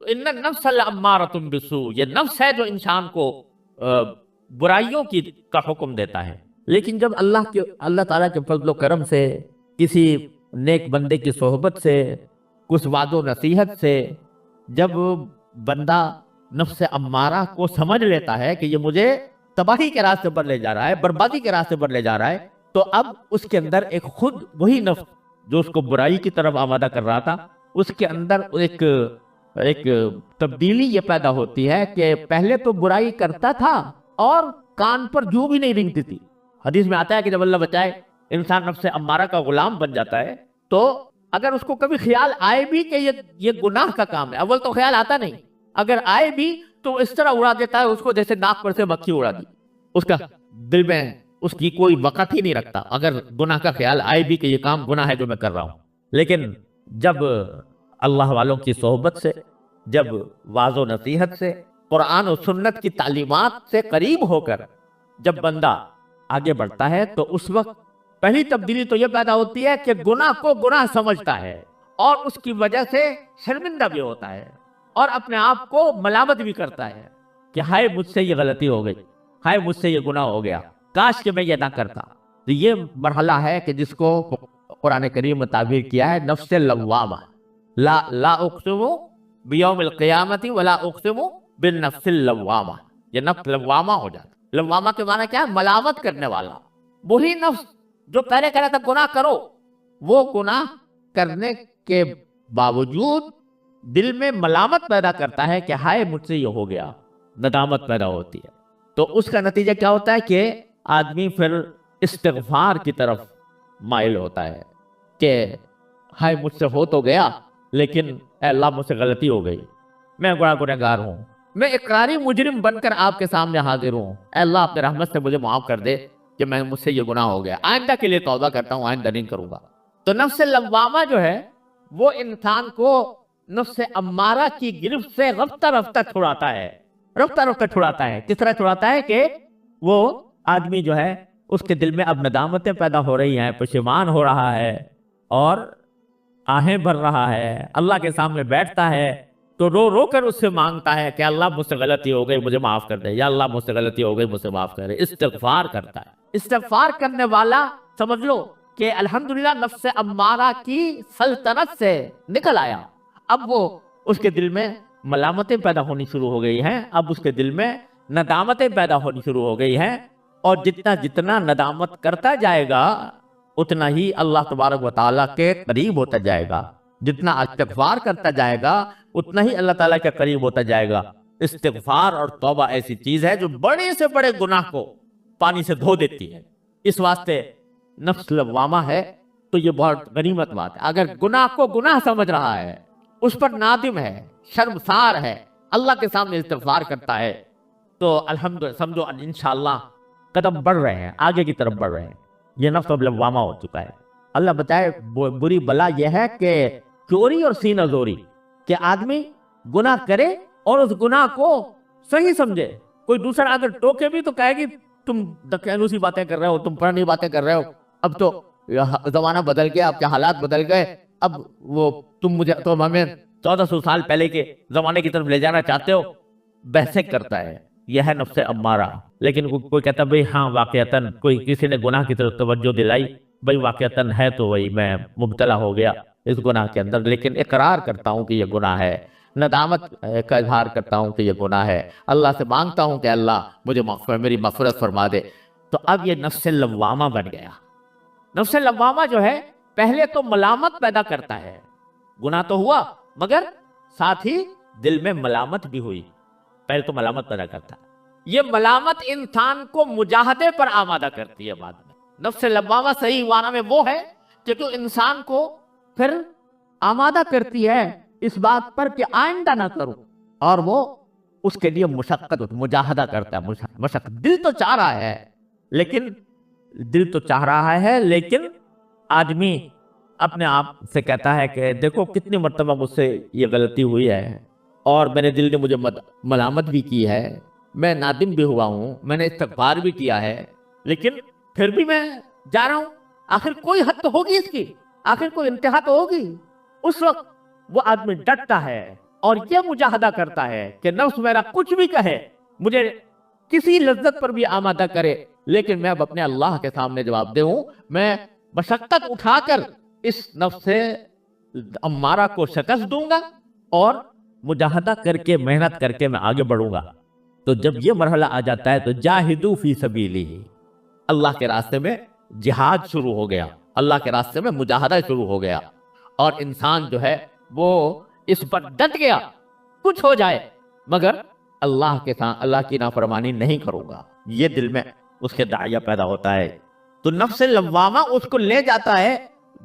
ان النفس لامارۃ بالسوء، یہ نفس ہے جو انسان کو برائیوں کا حکم دیتا ہے۔ لیکن جب اللہ تعالیٰ کے فضل و کرم سے، کسی نیک بندے کی صحبت سے، کچھ وعد و نصیحت سے، جب بندہ نفس امارہ کو سمجھ لیتا ہے کہ یہ مجھے تباہی کے راستے پر لے جا رہا ہے، بربادی کے راستے پر لے جا رہا ہے، تو اب اس کے اندر ایک خود وہی نفس جو اس کو برائی کی طرف آمادہ کر رہا تھا، اس کے اندر ایک تبدیلی یہ پیدا ہوتی ہے کہ پہلے تو برائی کرتا تھا اور کان پر جو بھی نہیں رنگتی تھی۔ حدیث میں آتا ہے کہ جب اللہ بچائے انسان نفس امارہ کا غلام بن جاتا ہے، تو اگر اس کو کبھی خیال آئے بھی کہ یہ گناہ کا کام ہے، اول تو خیال آتا نہیں، اگر آئے بھی تو اس طرح اڑا دیتا ہے اس کو جیسے ناک پر سے مکھی اڑا دی، اس کا دل میں اس کی کوئی وقت ہی نہیں رکھتا اگر گناہ کا خیال آئے بھی کہ یہ کام گناہ ہے جو میں کر رہا ہوں۔ لیکن جب اللہ والوں کی صحبت سے، جب واعظ و نصیحت سے، قرآن و سنت کی تعلیمات سے قریب ہو کر جب بندہ آگے بڑھتا ہے، تو اس وقت پہلی تبدیلی تو یہ پیدا ہوتی ہے کہ گناہ کو گناہ سمجھتا ہے اور اس کی وجہ سے شرمندہ بھی ہوتا ہے اور اپنے آپ کو ملامت بھی کرتا ہے کہ ہائے مجھ سے یہ غلطی ہو گئی، ہائے مجھ سے یہ گناہ ہو گیا، کاش کہ میں یہ نہ کرتا۔ تو یہ مرحلہ ہے کہ جس کو قرآن کریم میں تعبیر کیا ہے نفس لوامہ، لا اقسم بیوم القیامت ولا اقسم بالنفس اللوامہ، یہ نفس لوامہ ہو جاتا۔ لوامہ کے معنی کیا ہے؟ ملامت کرنے والا، وہی نفس جو پہلے کہہ رہا تھا گناہ کرو، وہ گناہ کرنے کے باوجود دل میں ملامت پیدا کرتا ہے کہ ہائے مجھ سے یہ ہو گیا، ندامت پیدا ہوتی ہے۔ تو اس کا نتیجہ کیا ہوتا ہے کہ آدمی پھر استغفار کی طرف مائل ہوتا ہے کہ ہائے مجھ سے ہو تو گیا، لیکن اے اللہ مجھ سے غلطی ہو گئی، میں گنہگار ہوں، میں اقراری مجرم بن کر آپ کے سامنے حاضر ہوں، اے اللہ اپنے رحمت سے مجھے معاف کر دے کہ مجھ سے یہ گناہ ہو گیا، آئندہ کے لیے توبہ کرتا ہوں، آئندہ نہیں کروں گا۔ تو نفس لوامہ جو ہے وہ انسان کو نفس امارہ کی گرفت سے رفتہ رفتہ چھڑاتا ہے، کس طرح چھڑاتا ہے کہ وہ آدمی جو ہے اس کے دل میں اب ندامتیں پیدا ہو رہی ہیں، پشیمان ہو رہا ہے اور آہیں بھر رہا ہے، اللہ کے سامنے بیٹھتا ہے تو رو رو کر اس سے مانگتا ہے کہ اللہ مجھ سے غلطی ہو گئی مجھے معاف کر دے، یا اللہ مجھ سے غلطی ہو گئی مجھ سے معاف کر دے، استغفار کرتا ہے۔ استغفار کرنے والا سمجھ لو کہ الحمدللہ نفس امارہ کی سلطنت سے نکل آیا، اب وہ اس کے دل میں ملامتیں پیدا ہونی شروع ہو گئی ہیں، اب اس کے دل میں ندامتیں پیدا ہونی شروع ہو گئی ہیں، اور جتنا ندامت کرتا جائے گا اتنا ہی اللہ تبارک و تعالیٰ کے قریب ہوتا جائے گا، جتنا استغفار کرتا جائے گا اتنا ہی اللہ تعالیٰ کے قریب ہوتا جائے گا۔ استغفار اور توبہ ایسی چیز ہے جو بڑے سے بڑے گناہ کو پانی سے دھو دیتی ہے، اس واسطے نفس لوامہ ہے تو یہ بہت غنیمت بات ہے۔ اگر گناہ کو گناہ سمجھ رہا ہے، اس پر نادم ہے، شرمسار ہے، اللہ کے سامنے استغفار کرتا ہے، تو الحمدللہ سمجھو انشاءاللہ قدم بڑھ رہے ہیں، آگے کی طرف بڑھ رہے ہیں، یہ نفس اب لوامہ ہو چکا ہے۔ اللہ بتائے بری بلا یہ ہے کہ چوری اور سینہ زوری، کہ آدمی گناہ کرے اور اس گناہ کو صحیح سمجھے، کوئی دوسرا اگر ٹوکے بھی تو کہے گی تم دقیانوسی باتیں کر رہے ہو، تم پرانی باتیں کر رہے ہو، اب تو زمانہ بدل گیا، اب کے حالات بدل گئے، اب وہ تم ہمیں 1400 سال پہلے کے زمانے کی طرف لے جانا چاہتے ہو، بحثیں کرتا ہے، یہ ہے نفس امارہ۔ لیکن کوئی کہتا بھئی ہاں واقعتاً کوئی کسی نے گناہ کی طرف توجہ دلائی، بھئی واقعتاً ہے تو وہی میں مبتلا ہو گیا اس گناہ کے اندر، لیکن اقرار کرتا ہوں کہ یہ گناہ ہے، ندامت کا اظہار کرتا ہوں کہ یہ گناہ ہے، اللہ سے مانگتا ہوں کہ اللہ مجھے میری مغفرت فرما دے۔ تو اب یہ نفس لوامہ بن گیا۔ نفس لوامہ جو ہے پہلے تو ملامت پیدا کرتا ہے، گناہ تو ہوا مگر ساتھ ہی دل میں ملامت بھی ہوئی، پہلے تو ملامت پیدا کرتا ہے، یہ ملامت انسان کو مجاہدے پر آمادہ کرتی ہے بعد میں۔ نفس لوامہ صحیح معنی میں وہ ہے کہ جو انسان کو پھر آمادہ کرتی ہے اس بات پر کہ آئندہ نہ کروں، اور وہ اس کے لیے مشقت مجاہدہ کرتا ہے، مشقت۔ دل تو چاہ رہا ہے لیکن آدمی اپنے آپ سے کہتا ہے کہ دیکھو کتنی مرتبہ مجھ سے یہ غلطی ہوئی ہے اور میرے دل نے مجھے ملامت بھی کی ہے، میں نادم بھی ہوا ہوں، میں نے استغفار بھی کیا ہے، لیکن پھر بھی میں جا رہا ہوں، آخر کوئی حد تو ہوگی اس کی، آخر کوئی انتہا تو ہوگی۔ اس وقت وہ آدمی ڈٹتا ہے اور یہ مجاہدہ کرتا ہے کہ نفس میرا کچھ بھی کہے، مجھے کسی لذت پر بھی آمادہ کرے، لیکن میں اب اپنے اللہ کے سامنے جواب دہ ہوں، میں مشقت اٹھا کر اس نفس سے امارہ کو شکست دوں گا اور مجاہدہ کر کے محنت کر کے میں آگے بڑھوں گا۔ تو جب یہ مرحلہ آ جاتا ہے تو جاہدوا فی سبیلہ، اللہ کے راستے میں جہاد شروع ہو گیا، اللہ کے راستے میں مجاہدہ شروع ہو گیا، اور انسان جو ہے وہ اس پر ڈٹ گیا، کچھ ہو جائے مگر اللہ کے ساتھ اللہ کی نافرمانی نہیں کروں گا، یہ دل میں اس کے داعیہ پیدا ہوتا ہے۔ تو نفس لوامہ اس کو لے جاتا ہے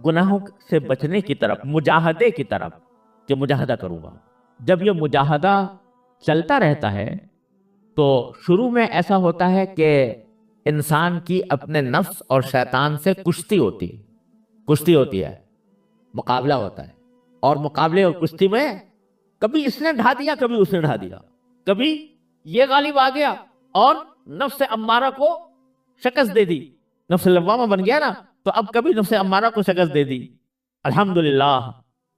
گناہوں سے بچنے کی طرف، مجاہدے کی طرف، کہ مجاہدہ کروں گا۔ جب یہ مجاہدہ چلتا رہتا ہے تو شروع میں ایسا ہوتا ہے کہ انسان کی اپنے نفس اور شیطان سے کشتی ہوتی ہے، مقابلہ ہوتا ہے، اور مقابلے اور کشتی میں کبھی اس نے ڈھا دیا، کبھی اس نے ڈھا دیا، کبھی یہ غالب آ گیا اور نفس امارہ کو شکست دے دی، نفس لوامہ بن گیا نا، تو اب کبھی نفس امارہ کو شکست دے دی، الحمدللہ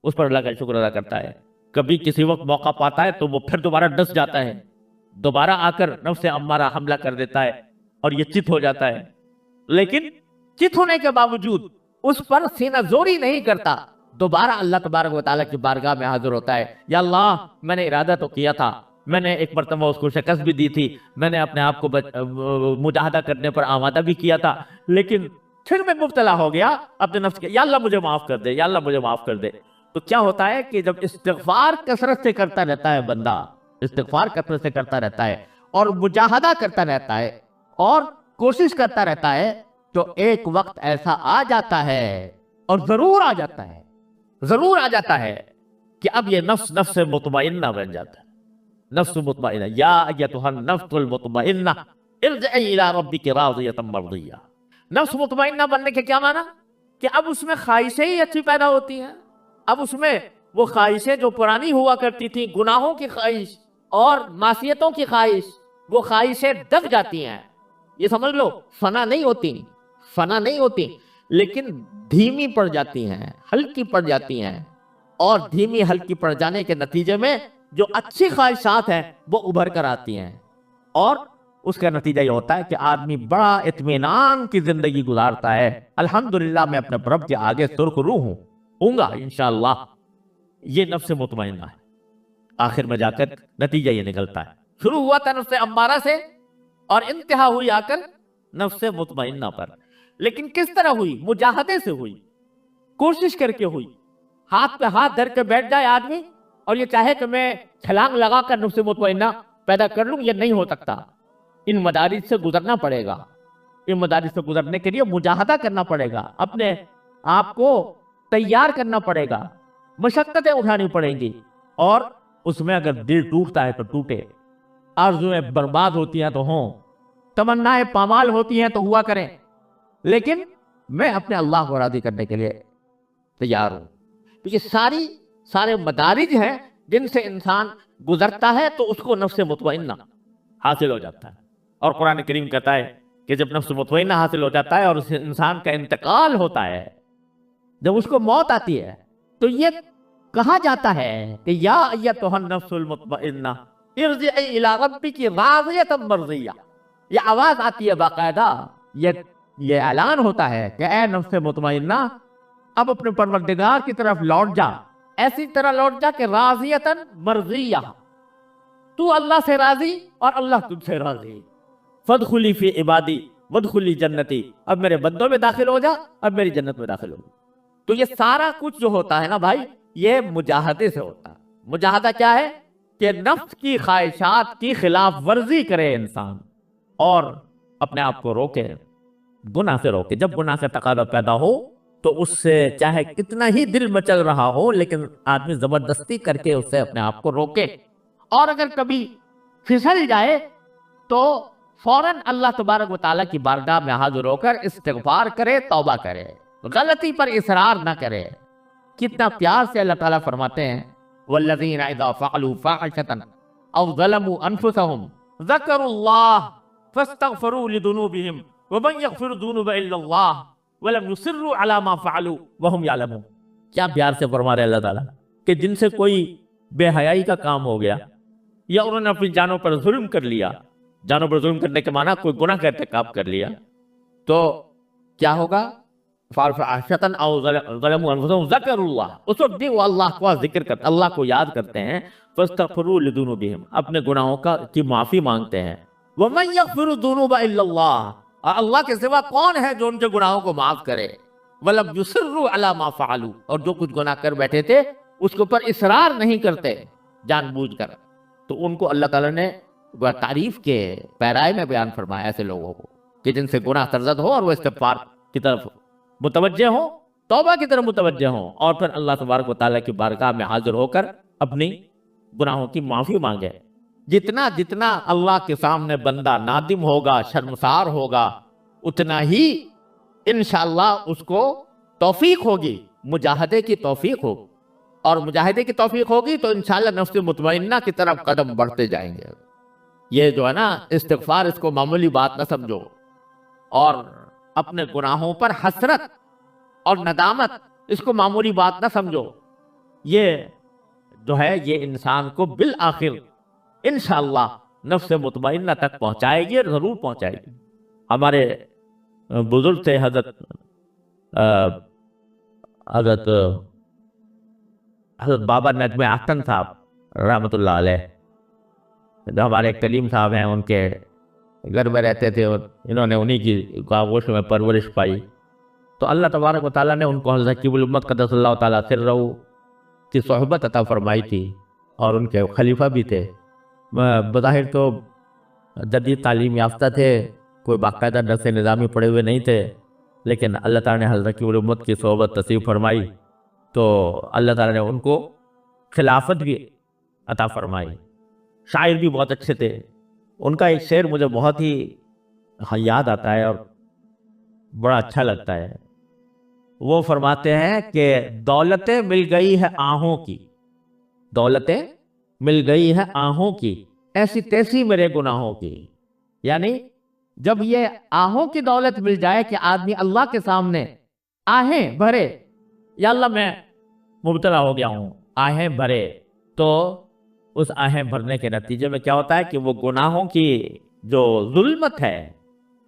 اس پر اللہ کا شکر ادا کرتا ہے۔ کبھی کسی وقت موقع پاتا ہے تو وہ پھر دوبارہ ڈس جاتا ہے، دوبارہ آ کر نفس امارہ حملہ کر دیتا ہے اور یہ چت ہو جاتا ہے، لیکن چت ہونے کے باوجود اس پر سینہ زوری نہیں کرتا، دوبارہ اللہ تبارک و تعالیٰ کی بارگاہ میں حاضر ہوتا ہے، یا اللہ میں نے ارادہ تو کیا تھا، میں نے ایک مرتبہ اس کو شکست بھی دی تھی، میں نے اپنے آپ کو مجاہدہ کرنے پر آمادہ بھی کیا تھا، لیکن پھر میں مبتلا ہو گیا اپنے نفس کے، یا اللہ مجھے معاف کر دے، یا اللہ مجھے معاف کر دے۔ تو کیا ہوتا ہے کہ جب استغفار کثرت سے کرتا رہتا ہے بندہ، استغفار کثرت سے کرتا رہتا ہے اور مجاہدہ کرتا رہتا ہے اور کوشش کرتا رہتا ہے، تو ایک وقت ایسا آ جاتا ہے، اور ضرور آ جاتا ہے کہ اب یہ نفس مطمئنہ بن جاتا ہے، نفس مطمئنہ، یا ایتھا النفس المطمئنہ ارجعی الی ربک راضیۃ مرضیہ۔ نفس مطمئنہ بننے کے کیا معنی؟ کہ اب اس میں خواہشیں ہی اچھی پیدا ہوتی ہیں، اب اس میں وہ خواہشیں جو پرانی ہوا کرتی تھی، گناہوں کی خواہش اور معصیتوں کی خواہش، وہ خواہشیں دب جاتی ہیں، یہ سمجھ لو فنا نہیں ہوتی، لیکن دھیمی پڑ جاتی ہیں، ہلکی پڑ جاتی ہیں، اور دھیمی ہلکی پڑ جانے کے نتیجے میں جو اچھی خواہشات ہیں وہ ابھر کر آتی ہیں، اور اس کا نتیجہ یہ ہوتا ہے کہ آدمی بڑا اطمینان کی زندگی گزارتا ہے، الحمدللہ میں اپنے رب کے آگے سرخ روح ہوں گا انشاءاللہ۔ یہ نفس مطمئنہ ہے، آخر میں جا کر نتیجہ یہ نکلتا ہے، شروع ہوا تھا نفس امارہ سے اور انتہا ہوئی آ کر نفس مطمئنہ پر، لیکن کس طرح ہوئی؟ مجاہدے سے ہوئی، کوشش کر کے ہوئی، ہاتھ پہ ہاتھ دھر کے بیٹھ جائے آدمی اور یہ چاہے کہ میں چھلانگ لگا کر نفس مطمئنہ پیدا کر لوں، یہ نہیں ہو سکتا، ان مدارج سے گزرنا پڑے گا، ان مدارج سے گزرنے کے لیے مجاہدہ کرنا پڑے گا، اپنے آپ کو تیار کرنا پڑے گا، مشقتیں اٹھانی پڑیں گی، اور اس میں اگر دل ٹوٹتا ہے تو ٹوٹے، آرزویں برباد ہوتی ہیں تو ہوں، تمنائیں پامال ہوتی ہیں تو ہوا کریں، لیکن میں اپنے اللہ کو راضی کرنے کے لیے تیار ہوں۔ تو یہ سارے مدارج ہیں جن سے انسان گزرتا ہے تو اس کو نفس مطمئنہ حاصل ہو جاتا ہے، اور قرآن کریم کہتا ہے کہ جب نفس مطمئنہ حاصل ہو جاتا ہے اور اس انسان کا انتقال ہوتا ہے، جب اس کو موت آتی ہے، تو یہ کہا جاتا ہے کہ یا ایتھا النفس المطمئنہ ارجعی الی ربک راضیۃ مرضیہ، یہ آواز آتی ہے باقاعدہ، یہ اعلان ہوتا ہے کہ اے نفس مطمئنہ اب اپنے پروردگار کی طرف لوٹ جا، ایسی طرح لوٹ جا کہ راضیۃ مرضیہ، تو اللہ سے راضی اور اللہ تجھ سے راضی، فادخلی فی عبادی وادخلی جنتی، اب میرے بندوں میں داخل ہو جا، اب میری جنت میں داخل ہو۔ تو یہ سارا کچھ جو ہوتا ہے نا بھائی، یہ مجاہدے سے ہوتا ہے۔ مجاہدہ کیا ہے؟ کہ نفس کی خواہشات کی خلاف ورزی کرے انسان اور اپنے آپ کو روکے، گناہ سے روکے۔ جب گناہ سے تقاضا پیدا ہو تو اس سے چاہے کتنا ہی دل مچل رہا ہو، لیکن آدمی زبردستی کر کے اس سے اپنے آپ کو روکے، اور اگر کبھی پھسل جائے تو فوراً اللہ تبارک و تعالیٰ کی بارگاہ میں حاضر ہو کر استغفار کرے، توبہ کرے، غلطی پر اصرار نہ کرے۔ کتنا پیار سے اللہ تعالیٰ فرماتے ہیں والذین اذا فعلوا فاحشۃ او ظلموا انفسهم ذکروا اللہ فاستغفروا لذنوبهم ومن یغفر الذنوب الا اللہ ولم يصروا على ما فعلوا وهم يعلمون۔ کیا پیار سے فرما رہے اللہ تعالیٰ کہ جن سے کوئی بے حیائی کا کام ہو گیا، یا انہوں نے اپنی جانوں پر ظلم کر لیا، جانوں پر ظلم کرنے کے معنی کوئی گناہ کا ارتکاب کر لیا، تو کیا ہوگا؟ فَعَاشَةً أَوْ ظَلَمُوا أَنفُسَهُمْ ذَكَرُوا اللَّهَ، اس وقت بھی وہ اللہ کو ذکر کرتے، اللہ کو یاد کرتے ہیں، فَاسْتَغْفِرُوا لِذُنُوبِهِمْ، اپنے گناہوں کی معافی مانگتے ہیں، وَمَنْ يَغْفِرُ الذُّنُوبَ إِلَّا اللَّهُ، اور اللہ کے سوا کون ہے جو ان کے گناہوں کو معاف کرے، وَلَمْ يُصِرُّوا عَلَى مَا فَعَلُوا، اور جو کچھ گناہ کر بیٹھے تھے اس کے اوپر اصرار نہیں کرتے جان بوجھ کر، تو ان کو اللہ تعالیٰ نے تعریف کے پیرائے میں بیان فرمایا ایسے لوگوں کو کہ جن سے گناہ سرزد ہو اور وہ استغفار کی طرف متوجہ ہوں، توبہ کی طرف متوجہ ہوں، اور پھر اللہ تبارک و تعالیٰ کی بارگاہ میں حاضر ہو کر اپنی گناہوں کی معافی مانگے۔ جتنا جتنا اللہ کے سامنے بندہ نادم ہوگا، شرمسار ہوگا، اتنا ہی انشاءاللہ اس کو توفیق ہوگی، مجاہدے کی توفیق ہوگی، اور مجاہدے کی توفیق ہوگی تو انشاءاللہ نفس مطمئنہ کی طرف قدم بڑھتے جائیں گے۔ یہ جو ہے نا استغفار، اس کو معمولی بات نہ سمجھو، اور اپنے گناہوں پر حسرت اور ندامت اس کو معمولی بات نہ سمجھو، یہ جو ہے یہ انسان کو بالآخر انشاءاللہ نفس مطمئنہ تک پہنچائے گی، اور ضرور پہنچائے گی۔ ہمارے بزرگ تھے حضرت بابا نجم اختر صاحب رحمۃ اللہ علیہ، جو ہمارے ایک کلیم صاحب ہیں، ان کے گھر میں رہتے تھے، اور انہوں نے انہی کی آغوش میں پرورش پائی، تو اللہ تبارک و تعالیٰ نے ان کو حضرت حکیم الامت قدس اللہ تعالیٰ سرہ کی صحبت عطا فرمائی تھی، اور ان کے خلیفہ بھی تھے۔ بظاہر تو جدید تعلیم یافتہ تھے، کوئی باقاعدہ درس نظامی پڑھے ہوئے نہیں تھے، لیکن اللہ تعالیٰ نے حضرت حکیم الامت کی صحبت نصیب فرمائی تو اللہ تعالیٰ نے ان کو خلافت بھی عطا فرمائی۔ شاعر بھی بہت اچھے تھے، ان کا ایک شعر مجھے بہت ہی یاد آتا ہے اور بڑا اچھا لگتا ہے۔ وہ فرماتے ہیں کہ دولتیں مل گئی ہے آہوں کی، دولتیں مل گئی ہے آہوں کی، ایسی تیسی میرے گناہوں کی، یعنی جب یہ آہوں کی دولت مل جائے کہ آدمی اللہ کے سامنے آہیں بھرے، یا اللہ میں مبتلا ہو گیا ہوں، آہیں بھرے، تو اس آہیں بھرنے کے نتیجے میں کیا ہوتا ہے کہ وہ گناہوں کی جو ظلمت ہے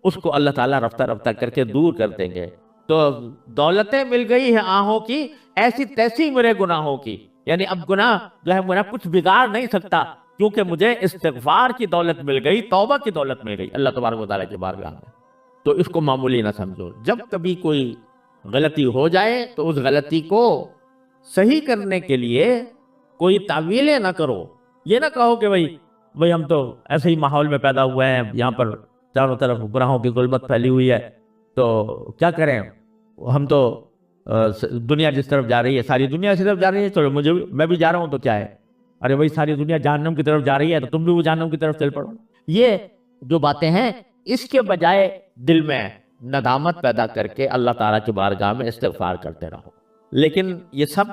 اس کو اللہ تعالیٰ رفتہ رفتہ کر کے دور کر دیں گے۔ تو دولتیں مل گئی ہیں آہوں کی، ایسی تیسی میرے گناہوں کی، یعنی اب گناہ جو ہے میرا کچھ بگاڑ نہیں سکتا، کیونکہ مجھے استغفار کی دولت مل گئی، توبہ کی دولت مل گئی اللہ تبارک و تعالیٰ کی بارگاہ میں۔ تو اس کو معمولی نہ سمجھو، جب کبھی کوئی غلطی ہو جائے تو اس غلطی کو صحیح کرنے کے لیے کوئی تعویلیں نہ کرو، یہ نہ کہو کہ بھئی ہم تو ایسے ہی ماحول میں پیدا ہوئے ہیں، یہاں پر چاروں طرف گناہوں کی ظلمت پھیلی ہوئی ہے، تو کیا کریں، ہم تو دنیا جس طرف جا رہی ہے، ساری دنیا اس طرف جا رہی ہے، تو میں بھی جا رہا ہوں تو کیا ہے، ارے بھائی ساری دنیا جہنم کی طرف جا رہی ہے تو تم بھی وہ جہنم کی طرف چل پڑو۔ یہ جو باتیں ہیں، اس کے بجائے دل میں ندامت پیدا کر کے اللہ تعالیٰ کی بارگاہ میں استغفار کرتے رہو۔ لیکن یہ سب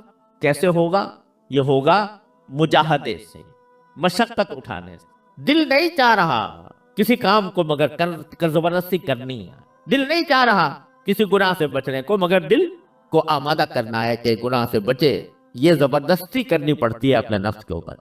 کیسے ہوگا؟ یہ ہوگا مجاہدے سے، مشقت اٹھانے سے۔ دل نہیں چاہ رہا کسی کام کو مگر کر زبردستی کرنی ہے، دل نہیں چاہ رہا کسی گناہ سے بچنے کو مگر دل کو آمادہ کرنا ہے کہ گناہ سے بچے، یہ زبردستی کرنی پڑتی ہے اپنے نفس کے اوپر۔